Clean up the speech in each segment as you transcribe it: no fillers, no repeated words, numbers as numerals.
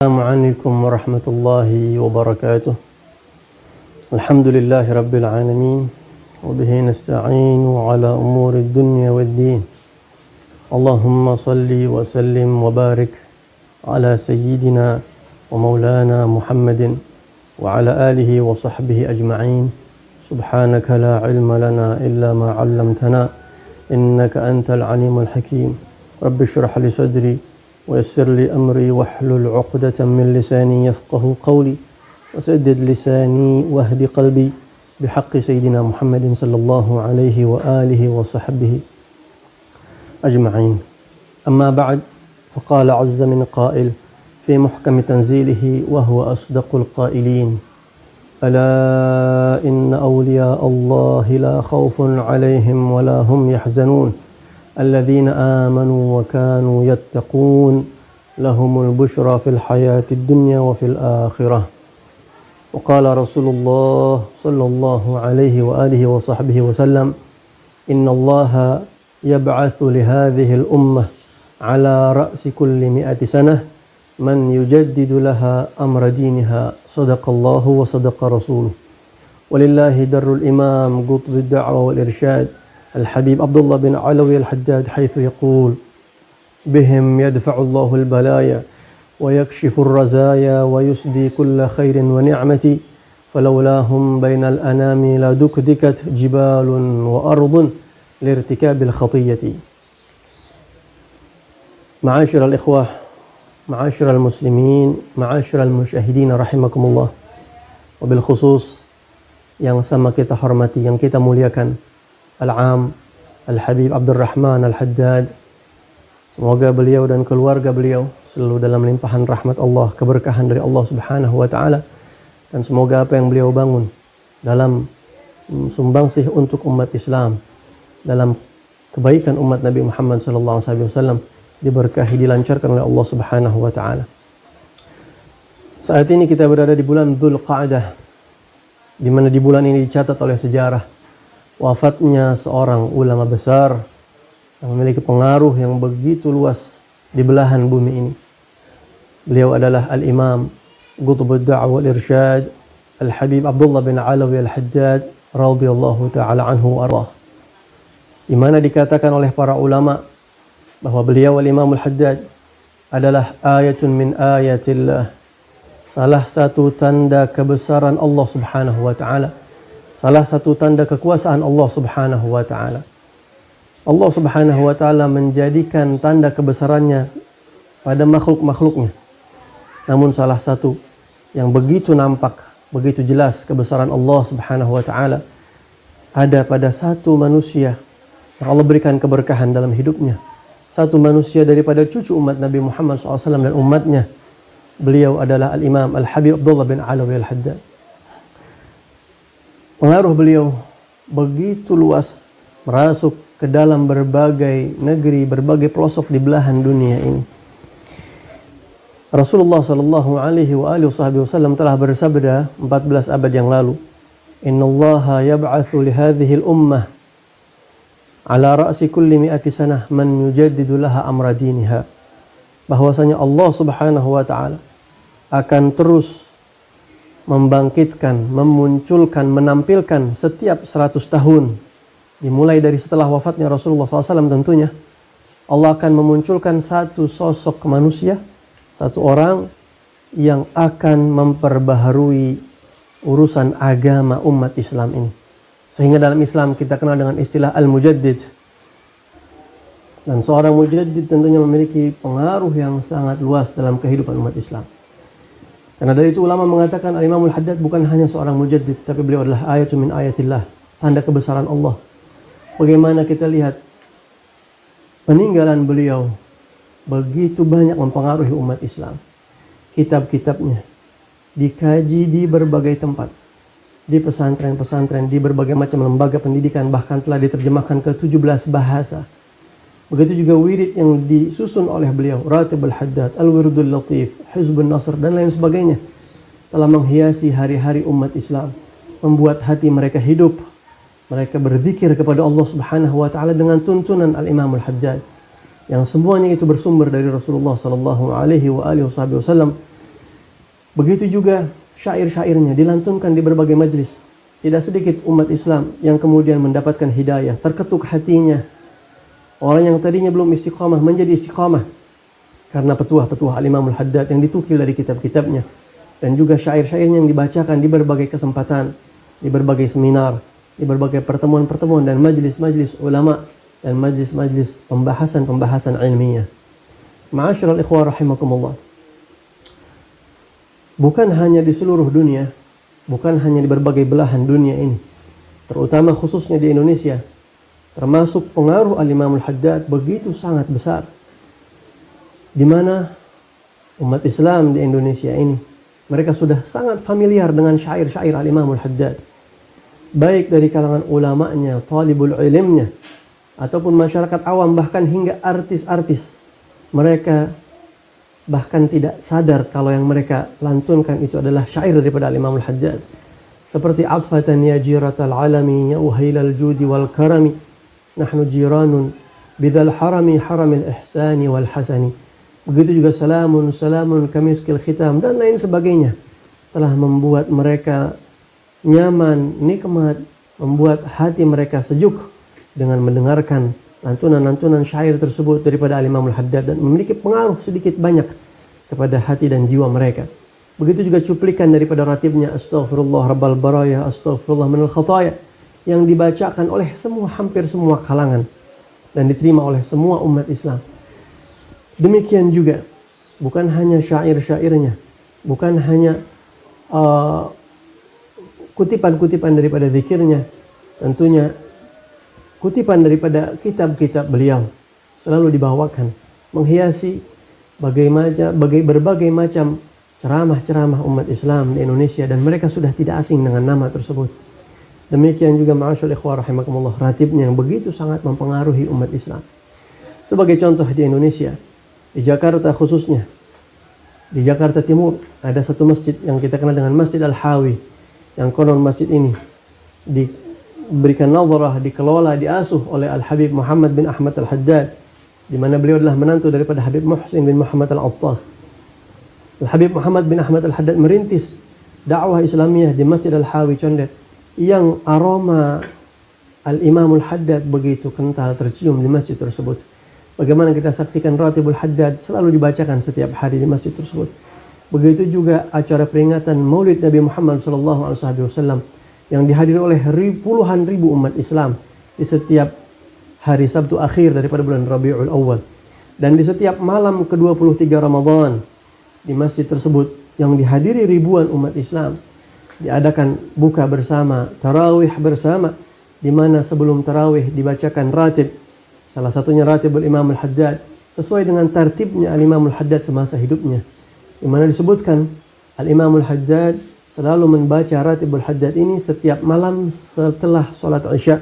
Assalamualaikum warahmatullahi wabarakatuh. Alhamdulillahi rabbil alamin. Wa bihi nasta'inu ala umuri dunya waddin. Allahumma salli wa sallim wa barik ala sayyidina wa maulana Muhammadin wa ala alihi wa sahbihi ajma'in. Subhanaka la ilma lana illa ma 'allamtana innaka antal alimul hakim. Rabbi shrah li sadri ويسر لي أمري واحلل عقدة من لساني يفقه قولي وسدد لساني واهد قلبي بحق سيدنا محمد صلى الله عليه وآله وصحبه أجمعين. أما بعد، فقال عز من قائل في محكم تنزيله وهو أصدق القائلين: ألا إن أولياء الله لا خوف عليهم ولا هم يحزنون الذين آمنوا وكانوا يتقون لهم البشرى في الحياة الدنيا وفي الآخرة. وقال رسول الله صلى الله عليه وآله وصحبه وسلم: إن الله يبعث لهذه الأمة على رأس كل 100 سنة من يجدد لها أمر دينها. صدق الله وصدق رسوله. ولله در الإمام قطب الدعوة والإرشاد الحبيب عبد الله بن علوي الحداد حيث يقول: بهم يدفع الله البلايا ويكشف الرزايا ويسدي كل خير ونعمة فلولاهم بين الأنام لدكدكت جبال وأرض لارتكاب الخطية. معاشر الإخوة، معاشر المسلمين، معاشر المشاهدين رحمكم الله. Wabilkhusus yang sama kita hormati, yang kita muliakan, Al-Am Al-Habib Abdurrahman Al-Haddad, semoga beliau dan keluarga beliau selalu dalam limpahan rahmat Allah, keberkahan dari Allah Subhanahu wa taala, dan semoga apa yang beliau bangun dalam sumbangsih untuk umat Islam, dalam kebaikan umat Nabi Muhammad sallallahu alaihi wasallam diberkahi, dilancarkan oleh Allah Subhanahu wa taala. Saat ini kita berada di bulan Dzulqa'dah, di mana di bulan ini dicatat oleh sejarah wafatnya seorang ulama besar yang memiliki pengaruh yang begitu luas di belahan bumi ini. Beliau adalah Al-Imam Qutbud Da'wah wal Irsyad Al-Habib Abdullah bin Alawi Al-Haddad radhiyallahu ta'ala anhu wa ardah, di mana dikatakan oleh para ulama bahwa beliau Al-Imam Al-Haddad adalah ayatun min ayatillah, salah satu tanda kebesaran Allah Subhanahu wa ta'ala, salah satu tanda kekuasaan Allah Subhanahu wa ta'ala. Allah Subhanahu wa ta'ala menjadikan tanda kebesarannya pada makhluk-makhluknya. Namun salah satu yang begitu nampak, begitu jelas kebesaran Allah Subhanahu wa ta'ala ada pada satu manusia yang Allah berikan keberkahan dalam hidupnya. Satu manusia daripada cucu umat Nabi Muhammad SAW dan umatnya. Beliau adalah Al-Imam Al-Habib Abdullah bin Alawi Al-Haddad. Pengaruh beliau begitu luas, merasuk ke dalam berbagai negeri, berbagai pelosok di belahan dunia ini. Rasulullah sallallahu alaihi wasallam telah bersabda 14 abad yang lalu, "Innallaha yab'atsu li hadhihi al-ummah ala ra'si kulli 100 sanah man yujaddidu laha amra diniha." Bahwasanya Allah Subhanahu wa taala akan terus membangkitkan, memunculkan, menampilkan setiap 100 tahun, dimulai dari setelah wafatnya Rasulullah SAW tentunya, Allah akan memunculkan satu sosok manusia, satu orang yang akan memperbaharui urusan agama umat Islam ini. Sehingga dalam Islam kita kenal dengan istilah Al-Mujaddid. Dan seorang Mujaddid tentunya memiliki pengaruh yang sangat luas dalam kehidupan umat Islam. Karena dari itu ulama mengatakan Al-Imam Al-Haddad bukan hanya seorang mujaddid, tapi beliau adalah ayatun min ayatillah, tanda kebesaran Allah. Bagaimana kita lihat peninggalan beliau begitu banyak mempengaruhi umat Islam. Kitab-kitabnya dikaji di berbagai tempat, di pesantren-pesantren, di berbagai macam lembaga pendidikan, bahkan telah diterjemahkan ke 17 bahasa. Begitu juga wirid yang disusun oleh beliau, Ratibul Haddad, Al-Wirdul Latif, Hizbun Nasr, dan lain sebagainya, telah menghiasi hari-hari umat Islam, membuat hati mereka hidup. Mereka berzikir kepada Allah Subhanahu wa taala dengan tuntunan Al-Imam Al-Haddad, yang semuanya itu bersumber dari Rasulullah sallallahu alaihi wasallam, Begitu juga syair-syairnya dilantunkan di berbagai majelis. Tidak sedikit umat Islam yang kemudian mendapatkan hidayah, terketuk hatinya. Orang yang tadinya belum istiqamah menjadi istiqamah karena petuah-petuah Al-Imam Al-Haddad yang ditukil dari kitab-kitabnya, dan juga syair-syairnya yang dibacakan di berbagai kesempatan, di berbagai seminar, di berbagai pertemuan-pertemuan dan majelis-majelis ulama dan majelis-majelis pembahasan-pembahasan ilmiah. Ma'asyiral ikhwah rahimakumullah. Bukan hanya di seluruh dunia, bukan hanya di berbagai belahan dunia ini, terutama khususnya di Indonesia, termasuk pengaruh Al-Imam Al-Haddad begitu sangat besar, di mana umat Islam di Indonesia ini, mereka sudah sangat familiar dengan syair-syair Al-Imam Al-Haddad, baik dari kalangan ulamanya, talibul ilmnya, ataupun masyarakat awam, bahkan hingga artis-artis. Mereka bahkan tidak sadar kalau yang mereka lantunkan itu adalah syair daripada Imam Al-Haddad. Seperti atfatan ya jiratal alami ya uhailal judi wal karami nahnu jiranun bidal harami haramil ihsani wal hasani. Begitu juga salamun salamun kamiskil khitam dan lain sebagainya, telah membuat mereka nyaman, nikmat, membuat hati mereka sejuk dengan mendengarkan lantunan-lantunan syair tersebut daripada Imam Al-Haddad, dan memiliki pengaruh sedikit banyak kepada hati dan jiwa mereka. Begitu juga cuplikan daripada ratibnya Astaghfirullah Rabbal Baraya, Astaghfirullah minal khataya, yang dibacakan oleh hampir semua kalangan dan diterima oleh semua umat Islam. Demikian juga bukan hanya syair-syairnya, bukan hanya kutipan-kutipan daripada zikirnya, tentunya kutipan daripada kitab-kitab beliau selalu dibawakan, menghiasi berbagai macam ceramah-ceramah umat Islam di Indonesia, dan mereka sudah tidak asing dengan nama tersebut. Demikian juga ma'asyul ikhwah rahimakumullah, ratibnya yang begitu sangat mempengaruhi umat Islam. Sebagai contoh, di Indonesia, di Jakarta khususnya, di Jakarta Timur, ada satu masjid yang kita kenal dengan Masjid Al-Hawi, yang konon masjid ini diberikan nazarah, dikelola, diasuh oleh Al-Habib Muhammad bin Ahmad Al-Haddad, di mana beliau adalah menantu daripada Habib Muhsin bin Muhammad Al-Attas. Al-Habib Muhammad bin Ahmad Al-Haddad merintis dakwah Islamiyah di Masjid Al-Hawi Condet, yang aroma Al-Imam Al-Haddad begitu kental tercium di masjid tersebut. Bagaimana kita saksikan Ratibul Haddad selalu dibacakan setiap hari di masjid tersebut. Begitu juga acara peringatan Maulid Nabi Muhammad SAW yang dihadiri oleh puluhan ribu umat Islam di setiap hari Sabtu akhir daripada bulan Rabiul Awal. Dan di setiap malam ke-23 Ramadan di masjid tersebut yang dihadiri ribuan umat Islam, diadakan buka bersama, tarawih bersama, di mana sebelum tarawih dibacakan ratib, salah satunya ratibul Imam Al-Haddad, sesuai dengan tartibnya Al-Imam Al-Haddad semasa hidupnya, di mana disebutkan Al-Imam Al-Haddad selalu membaca ratibul Haddad ini setiap malam setelah sholat Isya.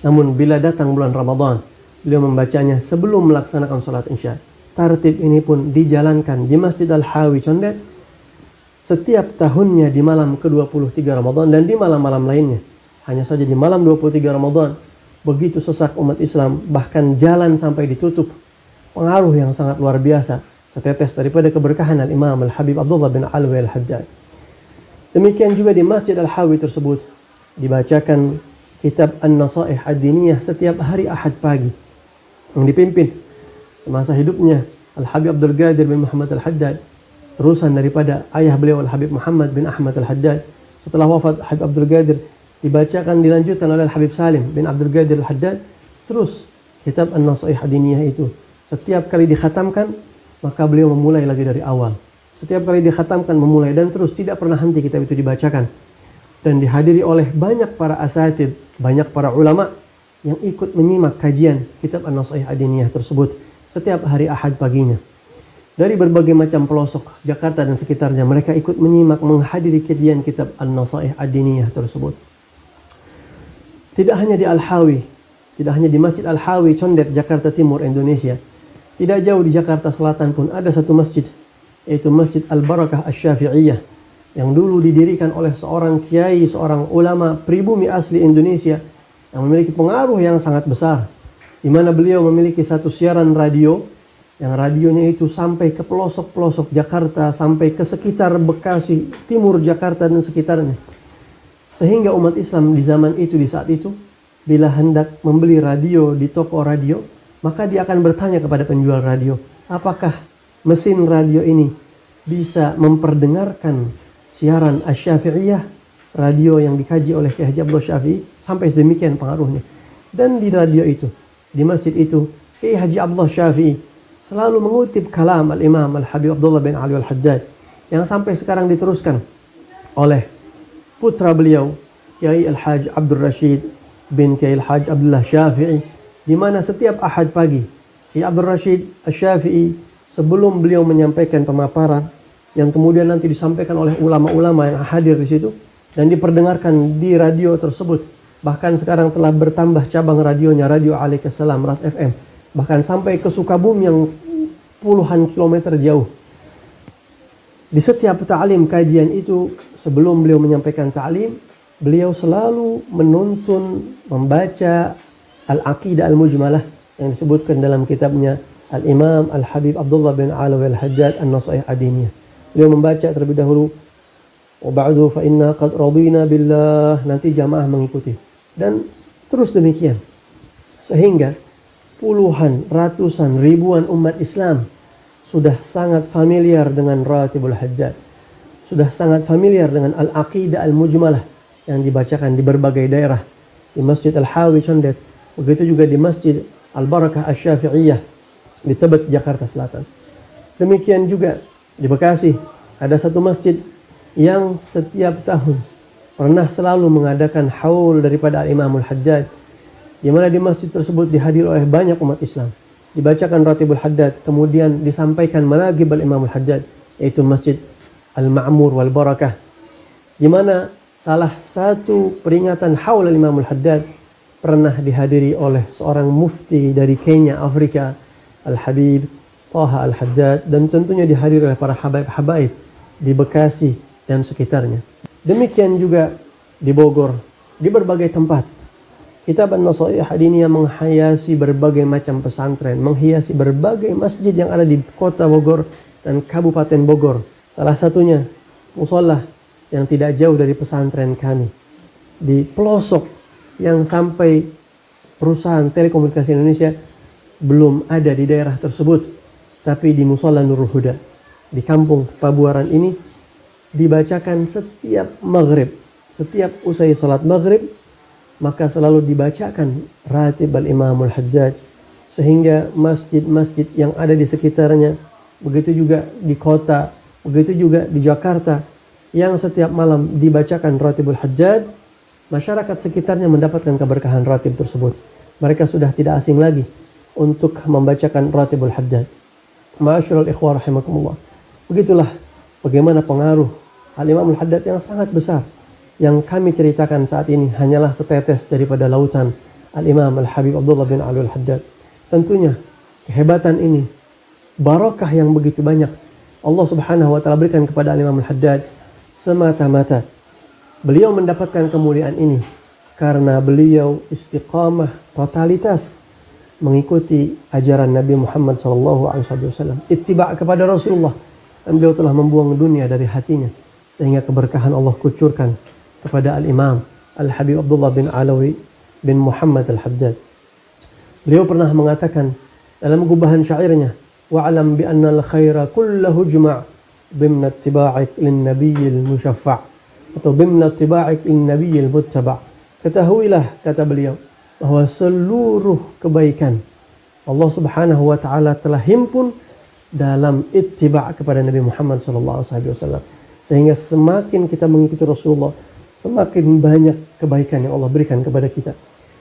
Namun bila datang bulan Ramadan, beliau membacanya sebelum melaksanakan sholat Isya. Tartib ini pun dijalankan di Masjid Al-Hawi Condet setiap tahunnya di malam ke-23 Ramadan dan di malam-malam lainnya. Hanya saja di malam 23 Ramadan begitu sesak umat Islam, bahkan jalan sampai ditutup. Pengaruh yang sangat luar biasa, setetes daripada keberkahan Al-Imam Al-Habib Abdullah bin Alwi Al-Haddad. Demikian juga di Masjid Al-Hawi tersebut dibacakan kitab An-Nasaih Ad-Diniyah setiap hari Ahad pagi, yang dipimpin semasa hidupnya Al-Habib Abdul Qadir bin Muhammad Al-Haddad, terusan daripada ayah beliau Al-Habib Muhammad bin Ahmad Al-Haddad. Setelah wafat Habib Abdul Qadir, dibacakan, dilanjutkan oleh Al-Habib Salim bin Abdul Qadir Al-Haddad. Terus kitab An-Nasaih Ad-Diniyah itu setiap kali dikhatamkan, maka beliau memulai lagi dari awal. Setiap kali dikhatamkan memulai, dan terus tidak pernah henti kitab itu dibacakan. Dan dihadiri oleh banyak para asatid, banyak para ulama yang ikut menyimak kajian kitab An-Nasaih Ad-Diniyah tersebut setiap hari Ahad paginya. Dari berbagai macam pelosok Jakarta dan sekitarnya, mereka ikut menyimak, menghadiri kajian kitab An-Nasaih Ad-Diniyah tersebut. Tidak hanya di Al-Hawi, tidak hanya di Masjid Al-Hawi Condet, Jakarta Timur, Indonesia. Tidak jauh di Jakarta Selatan pun ada satu masjid, yaitu Masjid Al-Barakah Asy-Syafi'iyah, yang dulu didirikan oleh seorang kiai, seorang ulama pribumi asli Indonesia yang memiliki pengaruh yang sangat besar, di mana beliau memiliki satu siaran radio yang radionya itu sampai ke pelosok-pelosok Jakarta, sampai ke sekitar Bekasi, timur Jakarta dan sekitarnya. Sehingga umat Islam di zaman itu, di saat itu, bila hendak membeli radio di toko radio, maka dia akan bertanya kepada penjual radio, apakah mesin radio ini bisa memperdengarkan siaran Asy-Syafi'iyah, radio yang dikaji oleh Kiai Haji Abdullah Syafi'i, sampai sedemikian pengaruhnya. Dan di radio itu, di masjid itu, Kiai Haji Abdullah Syafi'i selalu mengutip kalam Al-Imam Al-Habib Abdullah bin Ali Al-Haddad yang sampai sekarang diteruskan oleh putra beliau, Kiai Al-Haj Abdul Rashid bin Kiai Al-Haj Abdullah Syafi'i, di mana setiap Ahad pagi Kiai Abdul Rashid Asy-Syafi'i sebelum beliau menyampaikan pemaparan yang kemudian nanti disampaikan oleh ulama-ulama yang hadir di situ dan diperdengarkan di radio tersebut. Bahkan sekarang telah bertambah cabang radionya, Radio Alaikassalam, Ras FM, bahkan sampai ke Sukabumi yang puluhan kilometer jauh. Di setiap ta'lim kajian itu, sebelum beliau menyampaikan ta'lim, beliau selalu menuntun membaca Al-Aqidah Al-Mujmalah yang disebutkan dalam kitabnya Al-Imam Al-Habib Abdullah bin Alawi Al-Haddad An-Nasaih Adiniyah. Beliau membaca terlebih dahulu, wa ba'du fa inna qad radina billah, nanti jamaah mengikuti. Dan terus demikian. Sehingga puluhan, ratusan, ribuan umat Islam sudah sangat familiar dengan Ratibul Haddad. Sudah sangat familiar dengan Al-Aqidah Al-Mujmalah yang dibacakan di berbagai daerah. Di Masjid Al-Hawi Condet, begitu juga di Masjid Al-Barakah Asy-Syafi'iyah di Tebet, Jakarta Selatan. Demikian juga di Bekasi ada satu masjid yang setiap tahun pernah selalu mengadakan haul daripada Al-Imam Al-Haddad, di mana di masjid tersebut dihadiri oleh banyak umat Islam. Dibacakan Ratibul Haddad, kemudian disampaikan manaqib Al-Imam Al-Haddad, yaitu Masjid Al-Ma'mur wal Barakah, di mana salah satu peringatan haul Al-Imam Al-Haddad pernah dihadiri oleh seorang mufti dari Kenya, Afrika, Al-Habib Taha Al-Haddad, dan tentunya dihadiri oleh para habaib di Bekasi dan sekitarnya. Demikian juga di Bogor, di berbagai tempat. Kitab An-Nasaih Adiniyah menghiasi berbagai macam pesantren, menghiasi berbagai masjid yang ada di kota Bogor dan Kabupaten Bogor. Salah satunya musola yang tidak jauh dari pesantren kami, di pelosok yang sampai perusahaan telekomunikasi Indonesia belum ada di daerah tersebut, tapi di Musola Nurul Huda di kampung Pabuaran ini dibacakan setiap maghrib, setiap usai salat maghrib, maka selalu dibacakan Ratib Al-Imam Al-Haddad, sehingga masjid-masjid yang ada di sekitarnya, begitu juga di kota, begitu juga di Jakarta, yang setiap malam dibacakan Ratibul Haddad, masyarakat sekitarnya mendapatkan keberkahan ratib tersebut. Mereka sudah tidak asing lagi untuk membacakan Ratibul Haddad. Ma'asyiral ikhwah rahimakumullah. Begitulah bagaimana pengaruh Al-Imam Al-Haddad yang sangat besar. Yang kami ceritakan saat ini hanyalah setetes daripada lautan Al-Imam Al-Habib Abdullah bin Ali Al-Haddad. Tentunya kehebatan ini, barakah yang begitu banyak Allah Subhanahu wa taala berikan kepada Al-Imam Al-Haddad semata-mata beliau mendapatkan kemuliaan ini karena beliau istiqamah, totalitas mengikuti ajaran Nabi Muhammad SAW, ittiba' kepada Rasulullah, dan beliau telah membuang dunia dari hatinya sehingga keberkahan Allah kucurkan kepada Al-Imam Al-Habib Abdullah bin Alawi bin Muhammad Al-Haddad. Beliau pernah mengatakan dalam gubahan syairnya, wa'alam bi anna al-khaira kullahu jma' dhimna ittiba'ik lin-nabiyyil musyaffa' atau dhimna ittiba'ik lin-nabiyyil muttaba'. Ketahuilah, kata beliau, bahwa seluruh kebaikan Allah Subhanahu wa taala telah himpun dalam ittiba' kepada Nabi Muhammad SAW. Sehingga semakin kita mengikuti Rasulullah, semakin banyak kebaikan yang Allah berikan kepada kita.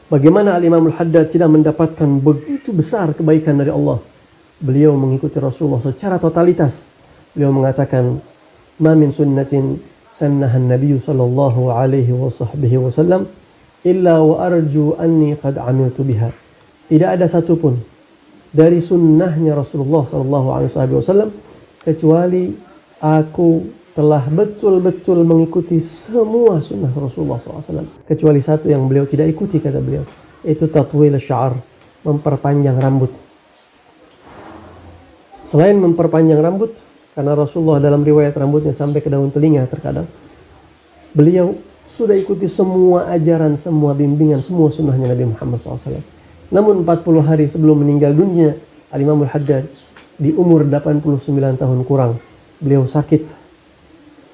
Bagaimana Al-Imam Al-Haddad tidak mendapatkan begitu besar kebaikan dari Allah? Beliau mengikuti Rasulullah secara totalitas. Beliau mengatakan, "Ma min sunnatin sannahan Nabi sallallahu alaihi wasallam illa wa arju anni qad amiltu biha." Tidak ada satupun dari sunnahnya Rasulullah sallallahu alaihi wasallam kecuali aku telah betul-betul mengikuti semua sunnah Rasulullah SAW. Kecuali satu yang beliau tidak ikuti, kata beliau, yaitu tatwil sya'ar, memperpanjang rambut. Selain memperpanjang rambut, karena Rasulullah dalam riwayat rambutnya sampai ke daun telinga terkadang, beliau sudah ikuti semua ajaran, semua bimbingan, semua sunnahnya Nabi Muhammad SAW. Namun 40 hari sebelum meninggal dunia, Al-Imam Al-Haddad di umur 89 tahun kurang, beliau sakit.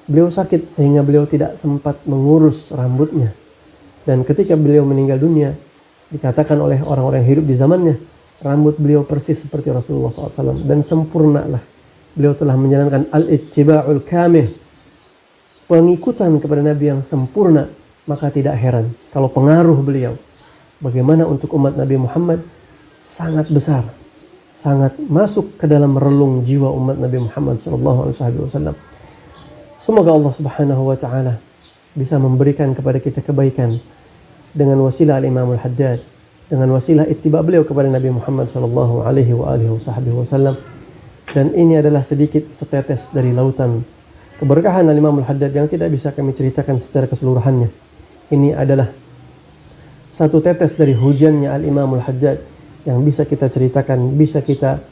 Beliau sakit sehingga beliau tidak sempat mengurus rambutnya. Dan ketika beliau meninggal dunia, dikatakan oleh orang-orang yang hidup di zamannya, rambut beliau persis seperti Rasulullah SAW. Dan sempurnalah. Beliau telah menjalankan al-ittiba'ul kamil, pengikutan kepada Nabi yang sempurna. Maka tidak heran kalau pengaruh beliau bagaimana untuk umat Nabi Muhammad sangat besar, sangat masuk ke dalam relung jiwa umat Nabi Muhammad SAW. Semoga Allah Subhanahu wa Ta'ala bisa memberikan kepada kita kebaikan dengan wasilah Al-Imam Al-Haddad, dengan wasilah ittiba beliau kepada Nabi Muhammad SAW. Dan ini adalah sedikit setetes dari lautan keberkahan Al-Imam Al-Haddad yang tidak bisa kami ceritakan secara keseluruhannya. Ini adalah satu tetes dari hujannya Al-Imam Al-Haddad yang bisa kita ceritakan, bisa kita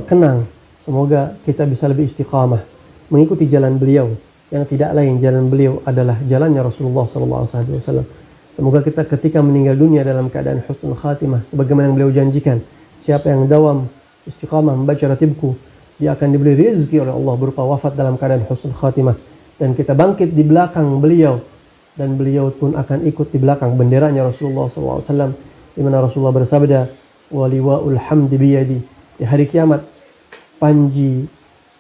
kenang. Semoga kita bisa lebih istiqamah mengikuti jalan beliau, yang tidak lain jalan beliau adalah jalannya Rasulullah SAW. Semoga kita ketika meninggal dunia dalam keadaan husnul khatimah, sebagaimana yang beliau janjikan, siapa yang dawam istiqamah membaca ratibku, dia akan diberi rezeki oleh Allah berupa wafat dalam keadaan husnul khatimah. Dan kita bangkit di belakang beliau, dan beliau pun akan ikut di belakang benderanya Rasulullah SAW, di mana Rasulullah bersabda, waliwa'ul hamdi biyadi, di hari kiamat panji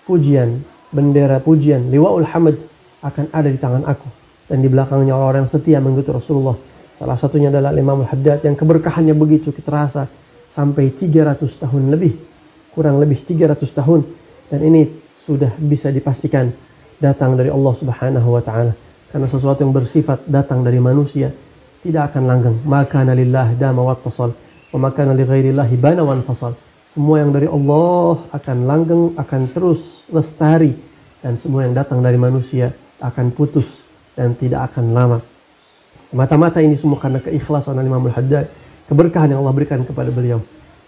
pujian, bendera pujian, liwa'ul hamd akan ada di tangan aku, dan di belakangnya orang-orang yang setia mengikuti Rasulullah. Salah satunya adalah Imam Al-Haddad yang keberkahannya begitu terasa sampai 300 tahun lebih, kurang lebih 300 tahun, dan ini sudah bisa dipastikan datang dari Allah Subhanahu wa Ta'ala, karena sesuatu yang bersifat datang dari manusia tidak akan langgeng. Maka lillah dama wattasal, wa maka li ghairillahi bana wan fasal. Semua yang dari Allah akan langgeng, akan terus lestari, dan semua yang datang dari manusia akan putus dan tidak akan lama. Semata-mata ini semua karena keikhlasan Imam Al-Haddad, keberkahan yang Allah berikan kepada beliau.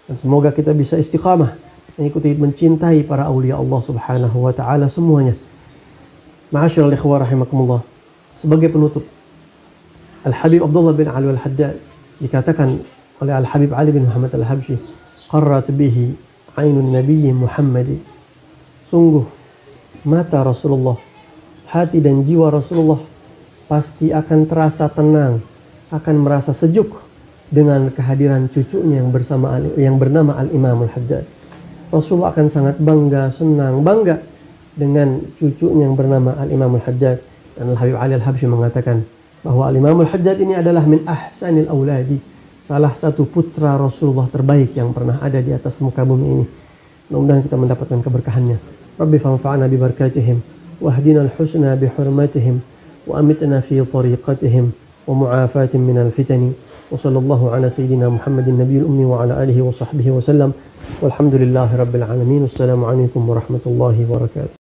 Dan semoga kita bisa istiqamah mengikuti, mencintai para aulia Allah Subhanahu wa Ta'ala semuanya. Ma'asyiral ikhwah rahimakumullah, sebagai penutup, Al-Habib Abdullah bin Ali Al-Haddad dikatakan oleh Al-Habib Ali bin Muhammad Al-Habsyi, qarrat bihi ainun nabiyyi Muhammadi, sungguh mata Rasulullah, hati dan jiwa Rasulullah pasti akan terasa tenang, akan merasa sejuk dengan kehadiran cucunya yang bernama Al-Imam Al-Haddad. Rasulullah akan sangat bangga, senang, bangga dengan cucunya yang bernama Al-Imam Al-Haddad. Dan Al-Habib Ali Al-Habsyi mengatakan bahwa Al-Imam Al-Haddad ini adalah min ahsanil auladi, salah satu putra Rasulullah terbaik yang pernah ada di atas muka bumi ini. Mudah-mudahan kita mendapatkan keberkahannya. Rabbi fanfa'na bi barakatihim wahdina al-husna bi hurmatihim wa amitna fi tariqatihim wa mu'afatin min al-fitani. Wa sallallahu ala sayyidina Muhammadin nabiyil ummi wa ala alihi wa sahbihi wa sallam. Walhamdulillahi rabbil alamin. Wassalamu alaikum warahmatullahi wabarakatuh.